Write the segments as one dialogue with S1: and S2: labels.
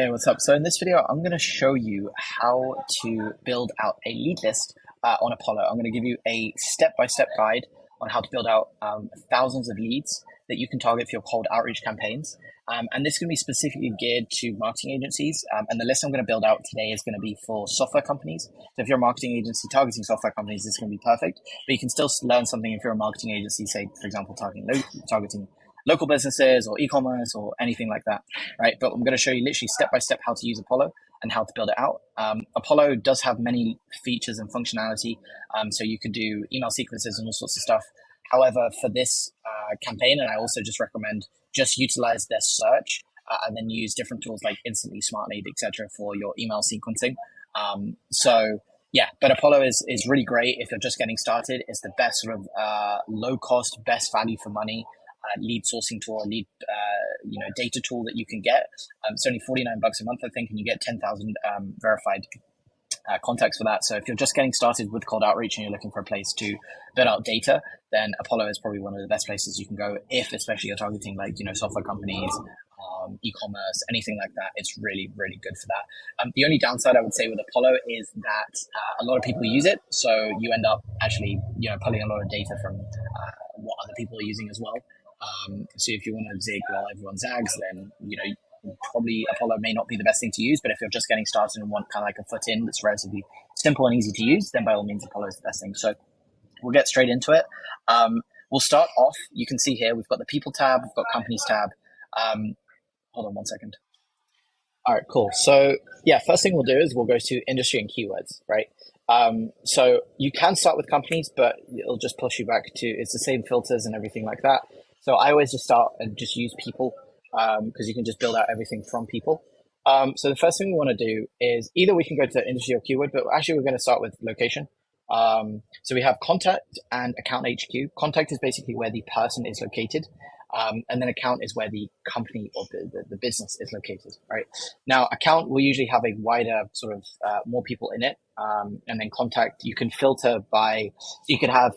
S1: Hey, what's up? So in this video, I'm going to show you how to build out a lead list on Apollo. I'm going to give you a step-by-step guide on how to build out thousands of leads that you can target for your cold outreach campaigns. And this is going to be specifically geared to marketing agencies. And the list I'm going to build out today is going to be for software companies. So if you're a marketing agency targeting software companies, this is going to be perfect. But you can still learn something if you're a marketing agency, say, for example, targeting local businesses or e-commerce or anything like that, right? But I'm going to show you literally step by step how to use Apollo and how to build it out. Apollo does have many features and functionality, so you could do email sequences and all sorts of stuff. However, for this campaign, and I also just recommend just utilize their search and then use different tools like Instantly, Smart Lead, etc. for your email sequencing. Yeah, but Apollo is really great if you're just getting started. It's the best sort of low cost, best value for money lead sourcing tool, lead data tool that you can get. It's only $49 a month, I think, and you get 10,000 verified contacts for that. So if you're just getting started with cold outreach and you're looking for a place to build out data, then Apollo is probably one of the best places you can go. If especially you're targeting software companies, e-commerce, anything like that, it's really, really good for that. The only downside I would say with Apollo is that a lot of people use it, so you end up actually pulling a lot of data from what other people are using as well. So if you want to zig while everyone zags, then probably Apollo may not be the best thing to use. But if you're just getting started and want kind of like a foot in that's relatively simple and easy to use, then by all means Apollo is the best thing. So we'll get straight into it. We'll start off. You can see here we've got the people tab, we've got companies tab. Hold on one second. All right, cool. So yeah, first thing we'll do is we'll go to industry and keywords, right? So you can start with companies, but it'll just push you back to, it's the same filters and everything like that. So I always just start and just use people because you can just build out everything from people. So the first thing we want to do is either we can go to industry or keyword, but actually we're going to start with location. So we have contact and account HQ. Contact is basically where the person is located. And then account is where the company or the business is located, right? Now, account will usually have a wider sort of more people in it. And then contact, you can filter by, so you could have,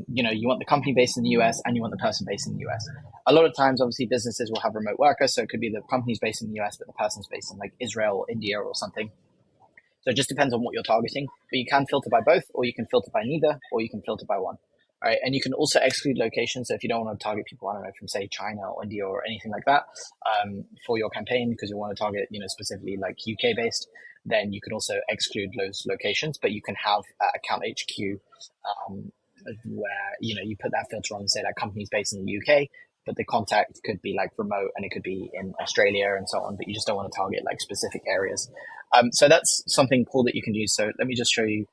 S1: you want the company based in the US and you want the person based in the US. A lot of times, obviously, businesses will have remote workers. So it could be the company's based in the US, but the person's based in like Israel or India or something. So it just depends on what you're targeting. But you can filter by both, or you can filter by neither, or you can filter by one. All right, and you can also exclude locations. So if you don't want to target people, I don't know, from say China or India or anything like that, for your campaign, because you want to target, specifically like UK based, then you can also exclude those locations. But you can have account HQ, where you put that filter on, say that company's based in the UK, but the contact could be like remote and it could be in Australia and so on. But you just don't want to target like specific areas. So that's something cool that you can use. So let me just show you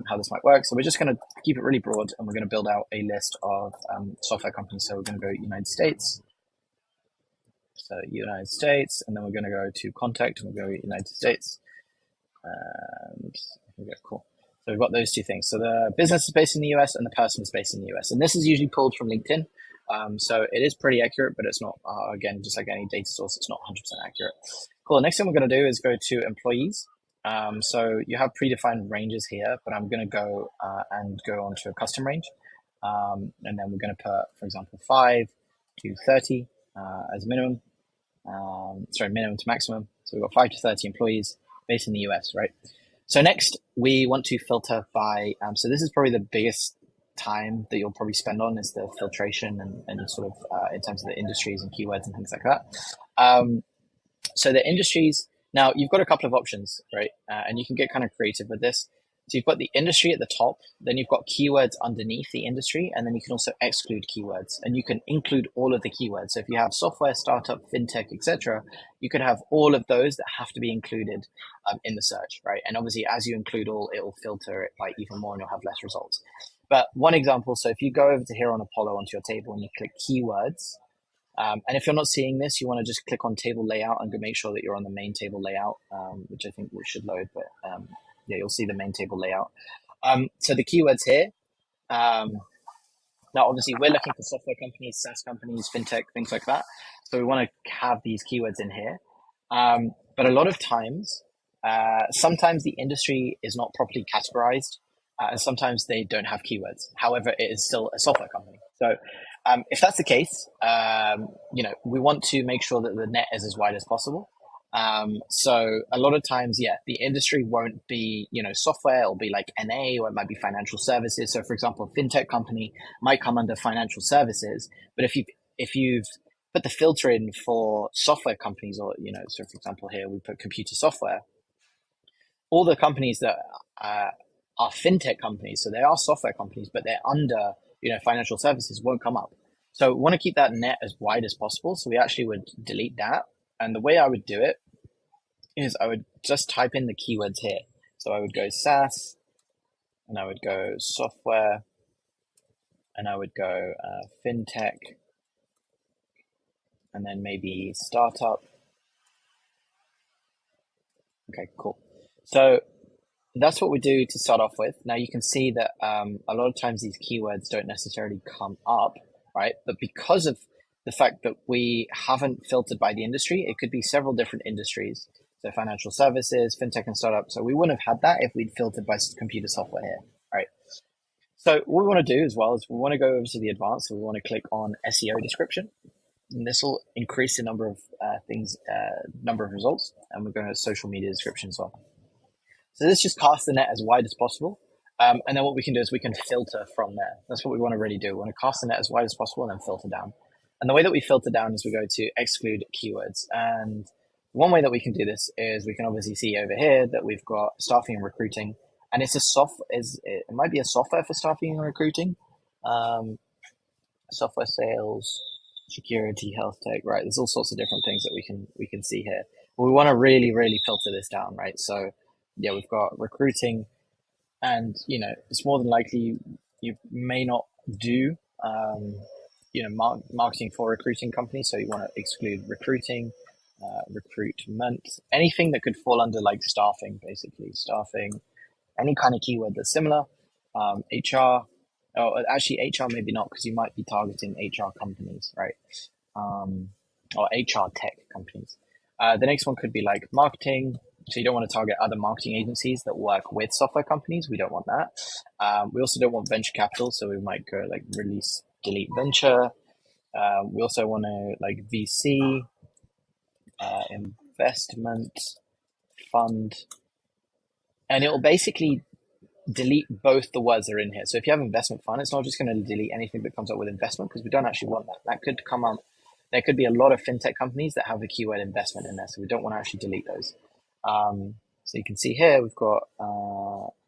S1: how this might work. So we're just going to keep it really broad and we're going to build out a list of software companies. So we're going to go United States. So United States, and then we're going to go to contact and we'll go United States. And okay, cool. So we've got those two things. So the business is based in the US and the person is based in the US. And this is usually pulled from LinkedIn. So it is pretty accurate, but it's not, again, just like any data source, it's not 100% accurate. Cool. The next thing we're going to do is go to employees. So you have predefined ranges here, but I'm going to go and go on to a custom range. And then we're going to put, for example, 5 to 30 as minimum. Minimum to maximum. So we've got 5 to 30 employees based in the US, right? So next we want to filter by, so this is probably the biggest time that you'll probably spend on is the filtration and sort of in terms of the industries and keywords and things like that. So the industries, now you've got a couple of options, right? And you can get kind of creative with this. So you've got the industry at the top, then you've got keywords underneath the industry, and then you can also exclude keywords and you can include all of the keywords. So if you have software, startup, fintech, etc., you could have all of those that have to be included in the search, right? And obviously as you include all, it will filter it by even more and you'll have less results. But one example, so if you go over to here on Apollo onto your table and you click keywords, and if you're not seeing this, you want to just click on table layout and go make sure that you're on the main table layout, which I think we should load, but yeah, you'll see the main table layout. So the keywords here, now obviously we're looking for software companies, SaaS companies, fintech, things like that. So we want to have these keywords in here. But a lot of times, sometimes the industry is not properly categorized. And sometimes they don't have keywords. However, it is still a software company. So if that's the case, we want to make sure that the net is as wide as possible. So a lot of times, yeah, the industry won't be, software. It'll be like NA, or it might be financial services. So, for example, a fintech company might come under financial services. But if you've put the filter in for software companies, or so for example, here we put computer software. All the companies that uh, are fintech companies, so they are software companies, but they're under, financial services, won't come up. So we want to keep that net as wide as possible. So we actually would delete that. And the way I would do it is I would just type in the keywords here. So I would go SaaS, and I would go software, and I would go fintech, and then maybe startup. Okay, cool. So that's what we do to start off with. Now you can see that a lot of times these keywords don't necessarily come up, right? But because of the fact that we haven't filtered by the industry, it could be several different industries. So financial services, fintech, and startup. So we wouldn't have had that if we'd filtered by computer software here, right? So what we want to do as well is we want to go over to the advanced. So we want to click on SEO description, and this will increase the number of number of results. And we're going to social media description as well. So this just casts the net as wide as possible. And then what we can do is we can filter from there. That's what we want to really do. We want to cast the net as wide as possible and then filter down. And the way that we filter down is we go to exclude keywords. And one way that we can do this is we can obviously see over here that we've got staffing and recruiting. And it's it might be a software for staffing and recruiting. Software sales, security, health tech, right? There's all sorts of different things that we can see here. But we want to really, really filter this down, right? So yeah, we've got recruiting, and it's more than likely you may not do marketing for recruiting companies, so you want to exclude recruiting, recruitment, anything that could fall under like staffing, basically staffing, any kind of keyword that's similar. HR, oh, actually HR maybe not, because you might be targeting HR companies, right? Or HR tech companies. The next one could be like marketing. So you don't want to target other marketing agencies that work with software companies. We don't want that. We also don't want venture capital. So we might go like release, delete venture. We also want to like VC, investment fund. And it will basically delete both the words that are in here. So if you have investment fund, it's not just going to delete anything that comes up with investment, because we don't actually want that. That could come up. There could be a lot of fintech companies that have the keyword investment in there. So we don't want to actually delete those. So you can see here, we've got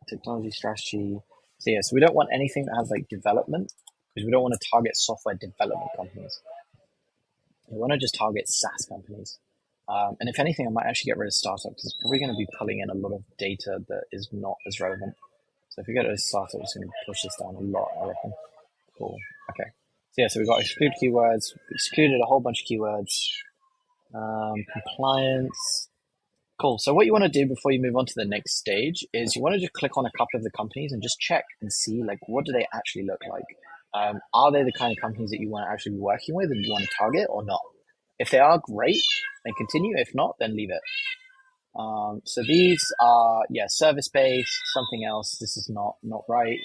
S1: technology strategy. So yeah, so we don't want anything that has like development, because we don't want to target software development companies. We want to just target SaaS companies. And if anything, I might actually get rid of startups, because it's probably going to be pulling in a lot of data that is not as relevant. So if we go to a startup, it's going to push this down a lot, I reckon. Cool. Okay. So yeah, so we've got exclude keywords. We've excluded a whole bunch of keywords. Compliance. Cool. So what you want to do before you move on to the next stage is you want to just click on a couple of the companies and just check and see, like, what do they actually look like? Are they the kind of companies that you want to actually be working with and you want to target, or not? If they are, great, then continue. If not, then leave it. So these are, yeah, service-based, something else. This is not right.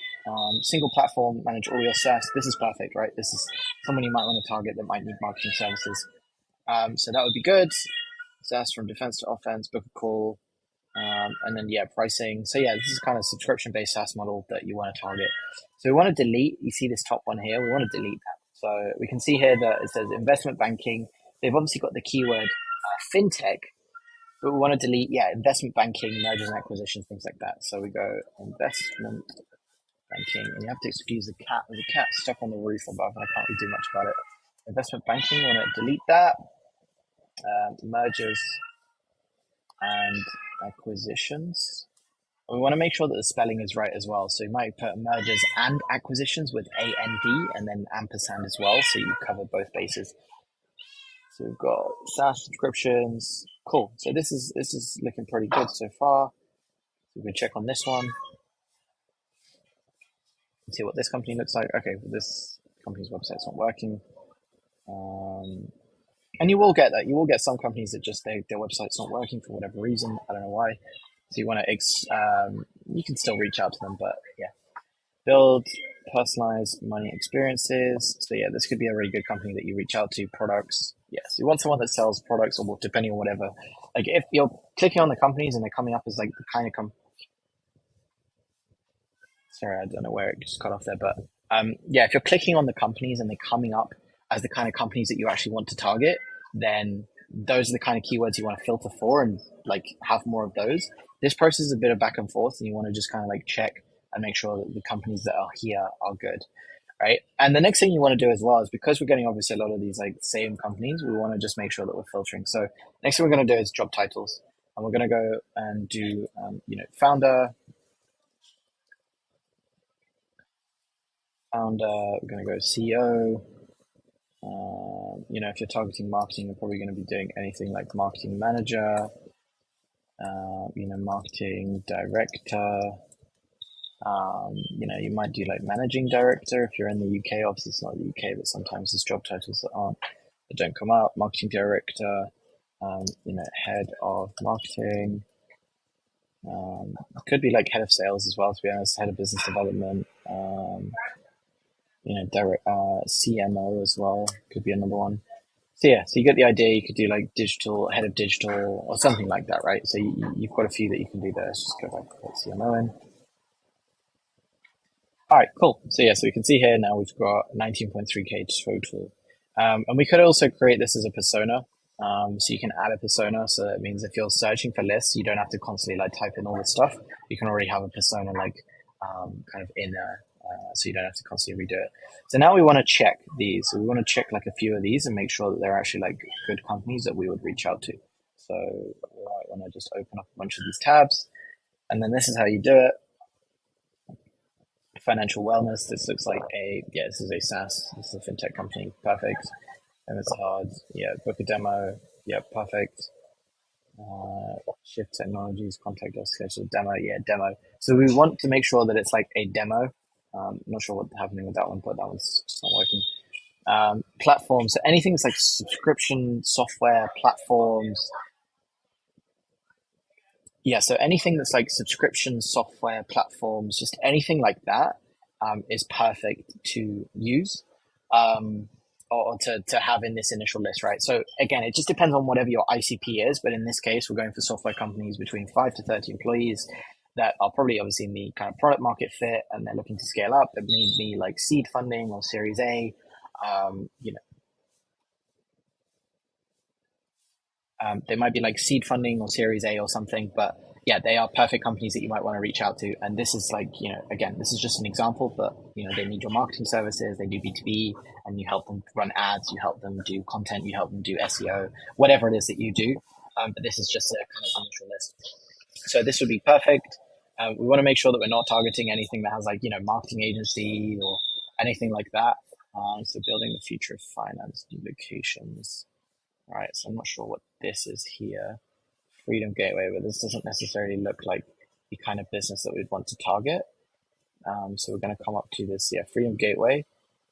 S1: Single platform, manage all your SaaS. This is perfect, right? This is someone you might want to target that might need marketing services. So that would be good. SaaS from defense to offense, book a call, and then, yeah, pricing. So yeah, this is kind of subscription-based SaaS model that you want to target. So we want to delete, you see this top one here, we want to delete that. So we can see here that it says investment banking. They've obviously got the keyword fintech, but we want to delete, yeah, investment banking, mergers and acquisitions, things like that. So we go investment banking, and you have to excuse the cat. There's a cat stuck on the roof above, and I can't really do much about it. Investment banking, we want to delete that. Mergers and acquisitions. We want to make sure that the spelling is right as well. So you might put mergers and acquisitions with AND and then ampersand as well, so you cover both bases. So we've got SaaS subscriptions. Cool. So this is looking pretty good so far. We can check on this one and see what this company looks like. Okay, well, this company's website's not working. And you will get that. You will get some companies that just their website's not working for whatever reason. I don't know why. So you want to, you can still reach out to them, but yeah. Build personalized money experiences. So yeah, this could be a really good company that you reach out to. Products. Yes, you want someone that sells products, or depending on whatever like if you're clicking on the companies and they're coming up as like the kind of sorry, I don't know where it just cut off there, but yeah, if you're clicking on the companies and they're coming up as the kind of companies that you actually want to target, then those are the kind of keywords you want to filter for and like have more of those. This process is a bit of back and forth, and you want to just kind of like check and make sure that the companies that are here are good, right? And the next thing you want to do as well is, because we're getting obviously a lot of these like same companies, we want to just make sure that we're filtering. So next thing we're going to do is job titles, and we're going to go and do founder. We're going to go CEO. If you're targeting marketing, you're probably going to be doing anything like marketing manager, marketing director. You might do like managing director if you're in the UK. Obviously, it's not the UK, but sometimes there's job titles that don't come out. Marketing director, head of marketing. Could be like head of sales as well, to be honest, head of business development. Direct CMO as well could be another one. So yeah, so you get the idea. You could do like digital, head of digital, or something like that, right? So you've got a few that you can do there. Let's just go back to CMO in. All right, cool. So yeah, so we can see here now we've got 19.3K total. And we could also create this as a persona. So you can add a persona. So that means if you're searching for lists, you don't have to constantly like type in all this stuff. You can already have a persona like kind of in there. So you don't have to constantly redo it. So now we want to check these. So we want to check like a few of these and make sure that they're actually like good companies that we would reach out to. So I want to just open up a bunch of these tabs, and then this is how you do it. Financial wellness. This looks like this is a SaaS. This is a fintech company. Perfect. And it's hard. Yeah, book a demo. Yeah, perfect. Shift Technologies, contact us, schedule demo. Yeah, demo. So we want to make sure that it's like a demo. Not sure what's happening with that one, but that one's just not working. Platforms. So anything that's like subscription software platforms. Yeah, so anything that's like subscription software platforms, just anything like that is perfect to use or to have in this initial list, right? So again, it just depends on whatever your ICP is, but in this case, we're going for software companies between 5 to 30 employees that are probably obviously in the kind of product market fit, and they're looking to scale up. It may be like seed funding or Series A, they might be like seed funding or Series A or something, but yeah, they are perfect companies that you might want to reach out to. And this is like, again, this is just an example, but they need your marketing services, they do B2B, and you help them run ads, you help them do content, you help them do SEO, whatever it is that you do. But this is just a kind of initial list. So this would be perfect. We want to make sure that we're not targeting anything that has like, marketing agency or anything like that. So building the future of finance, new locations. All right, so I'm not sure what this is here. Freedom Gateway, but this doesn't necessarily look like the kind of business that we'd want to target. So we're going to come up to this, Freedom Gateway,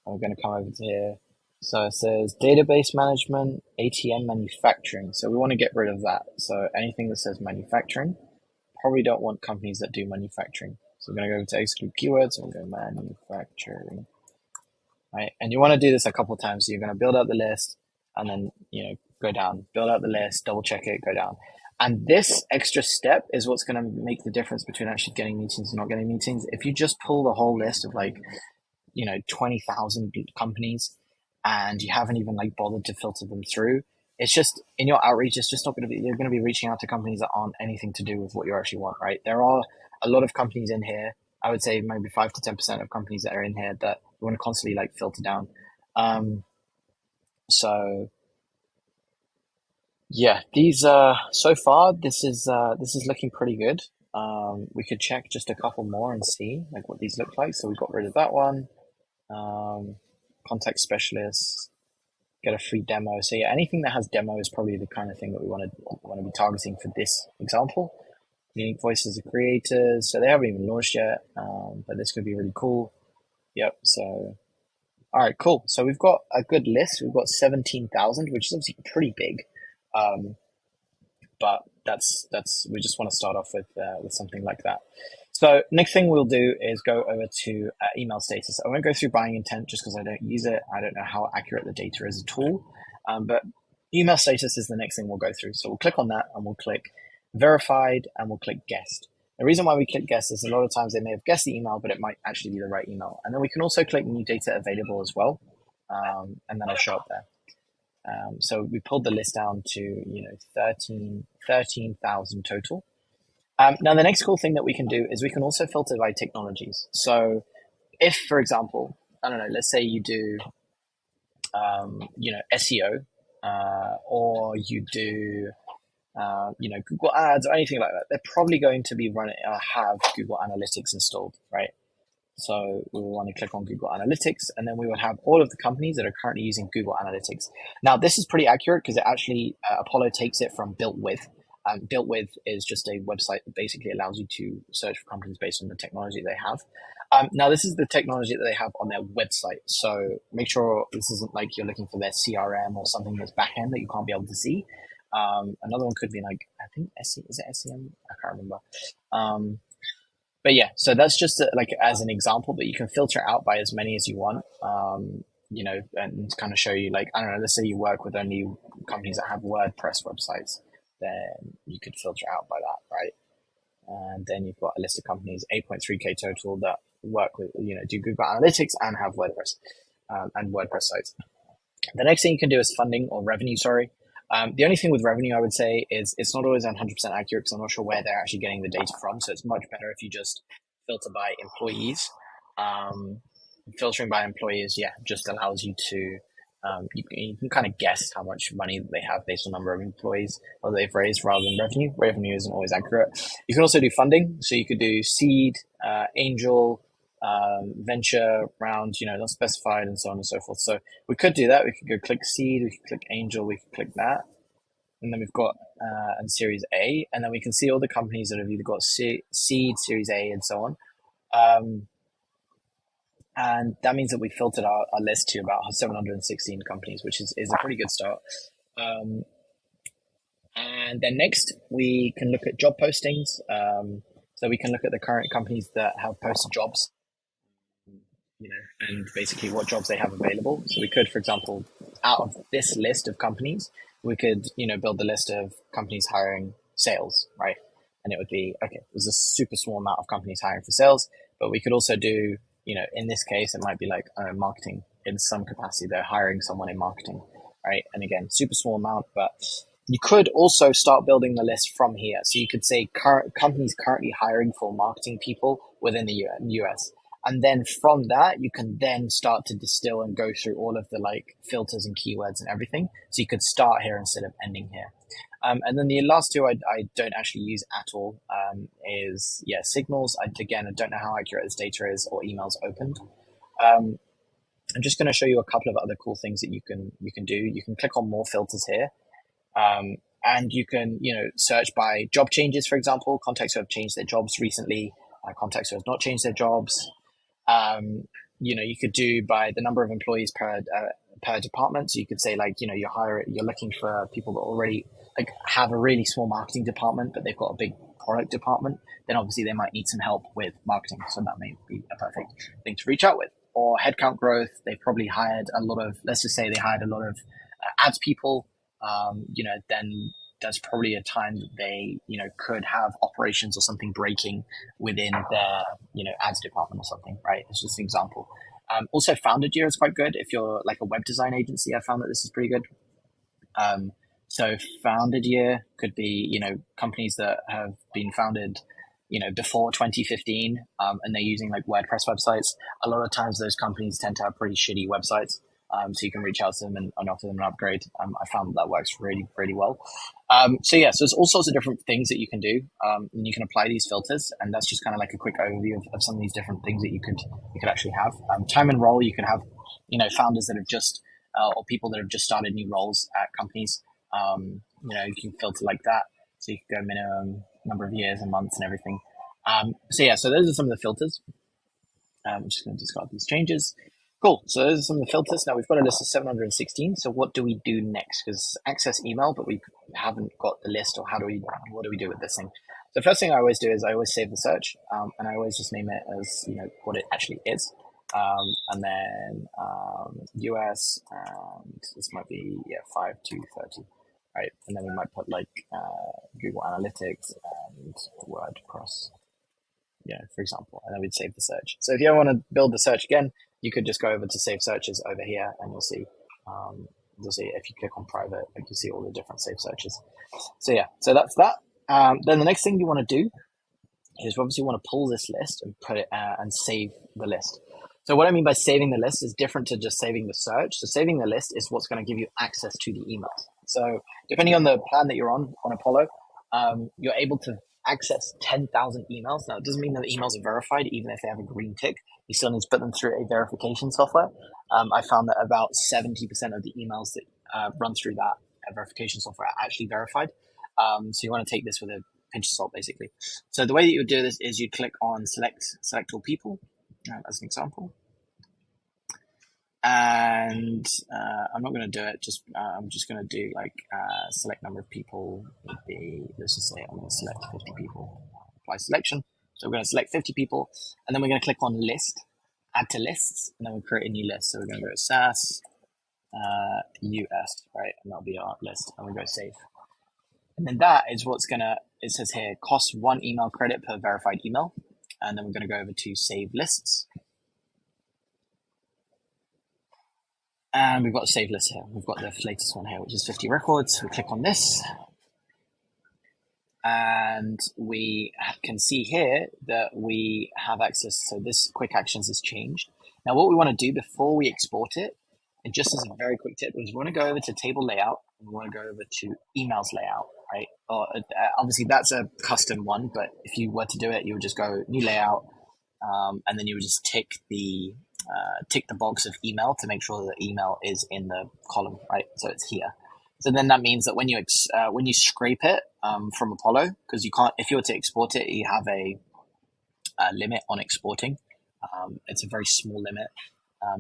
S1: and we're going to come over to here. So it says database management, ATM manufacturing. So we want to get rid of that. So anything that says manufacturing, probably don't want companies that do manufacturing. So we're going to go to exclude keywords and we'll go manufacturing. Right, and you want to do this a couple of times. So you're going to build out the list and then, go down, build out the list, double check it, go down. And this extra step is what's going to make the difference between actually getting meetings and not getting meetings. If you just pull the whole list of like, 20,000 companies and you haven't even like bothered to filter them through, it's just in your outreach, it's just not going to be, you're going to be reaching out to companies that aren't anything to do with what you actually want, right? There are a lot of companies in here. I would say maybe 5 to 10% of companies that are in here that you want to constantly like filter down. So yeah, these so far this is looking pretty good. We could check just a couple more and see like what these look like. So we got rid of that one. Contact specialists, get a free demo. So yeah, anything that has demo is probably the kind of thing that we want to be targeting for this example. Unique voices of creators. So they haven't even launched yet, but this could be really cool. Yep. So all right, cool. So we've got a good list. We've got 17,000, which is obviously pretty big. But that's we just want to start off with something like that. So next thing we'll do is go over to email status. I won't go through buying intent just because I don't use it. I don't know how accurate the data is at all. But Email status is the next thing we'll go through. So we'll click on that and we'll click verified and we'll click guessed. The reason why we click guessed is a lot of times they may have guessed the email, but it might actually be the right email. And then we can also click new data available as well. And then it'll show up there. So we pulled the list down to 13,000 total. Now the next cool thing that we can do is we can also filter by technologies. So if, for example, I don't know, let's say you do SEO, or you do Google Ads or anything like that, they're probably going to be have Google Analytics installed, right? So we will want to click on Google Analytics, and then we would have all of the companies that are currently using Google Analytics. Now, this is pretty accurate because it actually, Apollo takes it from Built With. Built With is just a website that basically allows you to search for companies based on the technology they have. Now, this is the technology that they have on their website. So make sure this isn't like you're looking for their CRM or something that's back-end that you can't be able to see. Another one could be like, I think, is it SEM? I can't remember. But yeah, so that's just like as an example, but you can filter out by as many as you want, and kind of show you, like, I don't know, let's say you work with only companies that have WordPress websites, then you could filter out by that, right? And then you've got a list of companies, 8.3K total, that work with, do Google Analytics and have WordPress and WordPress sites. The next thing you can do is funding or revenue, sorry. The only thing with revenue I would say is it's not always 100% accurate because I'm not sure where they're actually getting the data from. So it's much better if you just filter by employees. Filtering by employees, just allows you to, you can kind of guess how much money they have based on number of employees or they've raised rather than revenue. Revenue isn't always accurate. You can also do funding. So you could do seed, angel, venture round, not specified, and so on and so forth. So we could do that. We could go click seed, we could click angel, we could click that. And then we've got and Series A, and then we can see all the companies that have either got seed, Series A, and so on. And that means that we filtered our list to about 716 companies, which is a pretty good start. And then next, we can look at job postings. So we can look at the current companies that have posted jobs, and basically what jobs they have available. So we could, for example, out of this list of companies, we could, build the list of companies hiring sales, right? And it would be, okay, there's a super small amount of companies hiring for sales, but we could also do, in this case, it might be like marketing in some capacity. They're hiring someone in marketing, right? And again, super small amount, but you could also start building the list from here. So you could say companies currently hiring for marketing people within the US. And then from that, you can then start to distill and go through all of the like filters and keywords and everything. So you could start here instead of ending here. And then the last two I don't actually use at all is signals. I don't know how accurate this data is, or emails opened. I'm just going to show you a couple of other cool things that you can do. You can click on more filters here. And you can, search by job changes, for example, contacts who have changed their jobs recently, contacts who have not changed their jobs. You could do by the number of employees per department. So you could say, like, you're looking for people that already like have a really small marketing department, but they've got a big product department. Then obviously they might need some help with marketing. So that may be a perfect thing to reach out with. Or headcount growth. They've probably hired a lot of, let's just say they hired a lot of ads people. Then that's probably a time that they, could have operations or something breaking within their, ads department or something, right? It's just an example. Also, founded year is quite good. If you're like a web design agency, I found that this is pretty good. So founded year could be, companies that have been founded, before 2015, and they're using like WordPress websites. A lot of times those companies tend to have pretty shitty websites. So you can reach out to them and offer them an upgrade. I found that works really, really well. So there's all sorts of different things that you can do. And you can apply these filters, and that's just kind of like a quick overview of some of these different things that you could actually have. Time and role, you can have, founders that have just, or people that have just started new roles at companies. You can filter like that. So you can go minimum number of years and months and everything. So those are some of the filters. I'm just going to discard these changes. Cool. So those are some of the filters. Now we've got a list of 716. So what do we do next? Because access email, but we haven't got the list. Or what do we do with this thing? The first thing I always do is I always save the search, and I always just name it as what it actually is. And then US, and this might be 5 to 30, right? And then we might put like Google Analytics and WordPress, for example, and then we'd save the search. So if you ever want to build the search again, you could just go over to save searches over here, and you'll see if you click on private, like you see all the different save searches. So that's that. Then the next thing you want to do is obviously want to pull this list and put it and save the list. So what I mean by saving the list is different to just saving the search. So saving the list is what's going to give you access to the emails. So depending on the plan that you're on Apollo, you're able to access 10,000 emails. Now, it doesn't mean that the emails are verified, even if they have a green tick. You still need to put them through a verification software. I found that about 70% of the emails that run through that verification software are actually verified. So you want to take this with a pinch of salt, basically. So the way that you would do this is you click on select all people, as an example. And I'm not going to do it. I'm just going to do like select number of people would be, let's just say I'm going to select 50 people. Apply selection. So we're going to select 50 people, and then we're going to click on list, add to lists, and then we'll create a new list. So we're going to go to SAS US, right? And that'll be our list, and we go save. And then that is what's it says here, costs 1 email credit per verified email. And then we're going to go over to save lists. And we've got a save list here. We've got the latest one here, which is 50 records. We click on this. And we can see here that we have access. So this quick actions has changed. Now, what we want to do before we export it, and just as a very quick tip, is we want to go over to table layout, and we want to go over to emails layout, right? Or obviously that's a custom one, but if you were to do it, you would just go new layout, and then you would just tick the box of email to make sure that email is in the column, right? So it's here. So then that means that when you scrape it from Apollo, because you can't, if you were to export it, you have a limit on exporting. It's a very small limit.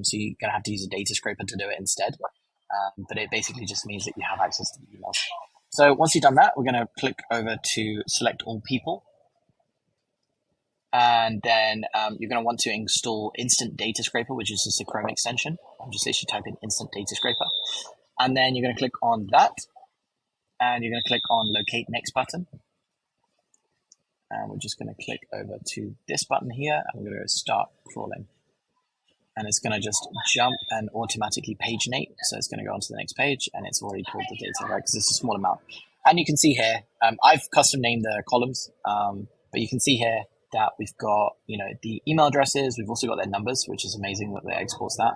S1: So you're going to have to use a data scraper to do it instead. But it basically just means that you have access to the emails. So once you've done that, we're going to click over to select all people. And then you're going to want to install Instant Data Scraper, which is just a Chrome extension. Just literally type in Instant Data Scraper. And then you're going to click on that. And you're going to click on Locate Next button. And we're just going to click over to this button here. And we're going to start crawling. And it's going to just jump and automatically paginate. So it's going to go on to the next page, and it's already pulled the data, right? Because it's a small amount. And you can see here, I've custom named the columns, but you can see here that we've got, the email addresses. We've also got their numbers, which is amazing that they exports that.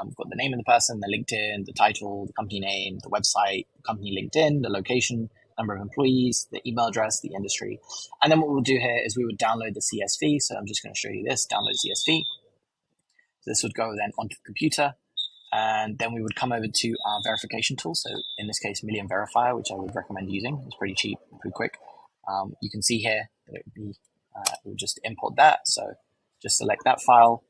S1: We've got the name of the person, the LinkedIn, the title, the company name, the website, company LinkedIn, the location, number of employees, the email address, the industry. And then what we'll do here is we would download the CSV. So I'm just going to show you this, download CSV. This would go then onto the computer, and then we would come over to our verification tool. So in this case, Million Verifier, which I would recommend using. It's pretty cheap, pretty quick. You can see here that it would just import that. So just select that file.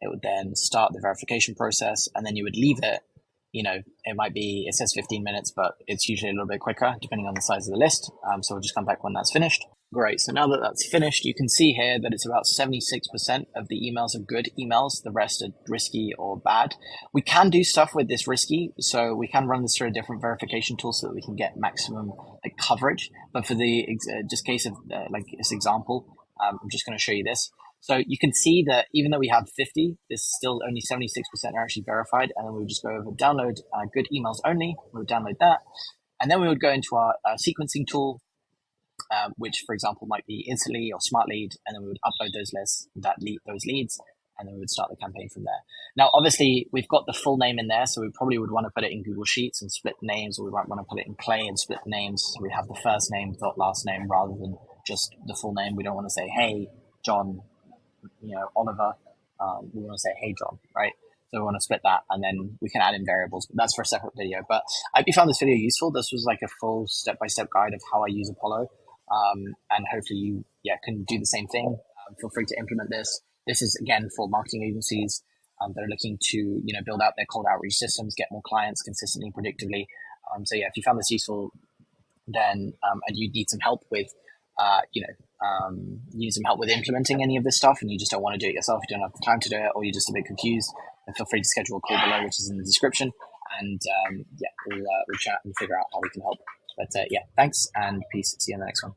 S1: It would then start the verification process, and then you would leave it. It says 15 minutes, but it's usually a little bit quicker depending on the size of the list. So we'll just come back when that's finished. Great. So now that that's finished, you can see here that it's about 76% of the emails are good emails. The rest are risky or bad. We can do stuff with this risky. So we can run this through a different verification tool so that we can get maximum coverage. But for the just case of this example, I'm just going to show you this. So you can see that even though we have 50, there's still only 76% are actually verified. And then we would just go over download good emails only. We would download that. And then we would go into our sequencing tool, which, for example, might be Instantly or Smart Lead, and then we would upload those leads, and then we would start the campaign from there. Now, obviously, we've got the full name in there, so we probably would want to put it in Google Sheets and split names, or we might want to put it in Clay and split names, so we have the first name dot last name rather than just the full name. We don't want to say, hey, John, Oliver. We want to say, hey, John, right? So we want to split that, and then we can add in variables, but that's for a separate video. But I hope you found this video useful. This was like a full step-by-step guide of how I use Apollo. And hopefully you can do the same thing. Feel free to implement this. This is, again, for marketing agencies that are looking to build out their cold outreach systems, get more clients consistently, predictably. If you found this useful, then and you need some help with you need some help with implementing any of this stuff and you just don't want to do it yourself, you don't have the time to do it, or you're just a bit confused, then feel free to schedule a call below, which is in the description. And we'll chat and figure out how we can help. But yeah, thanks and peace. See you in the next one.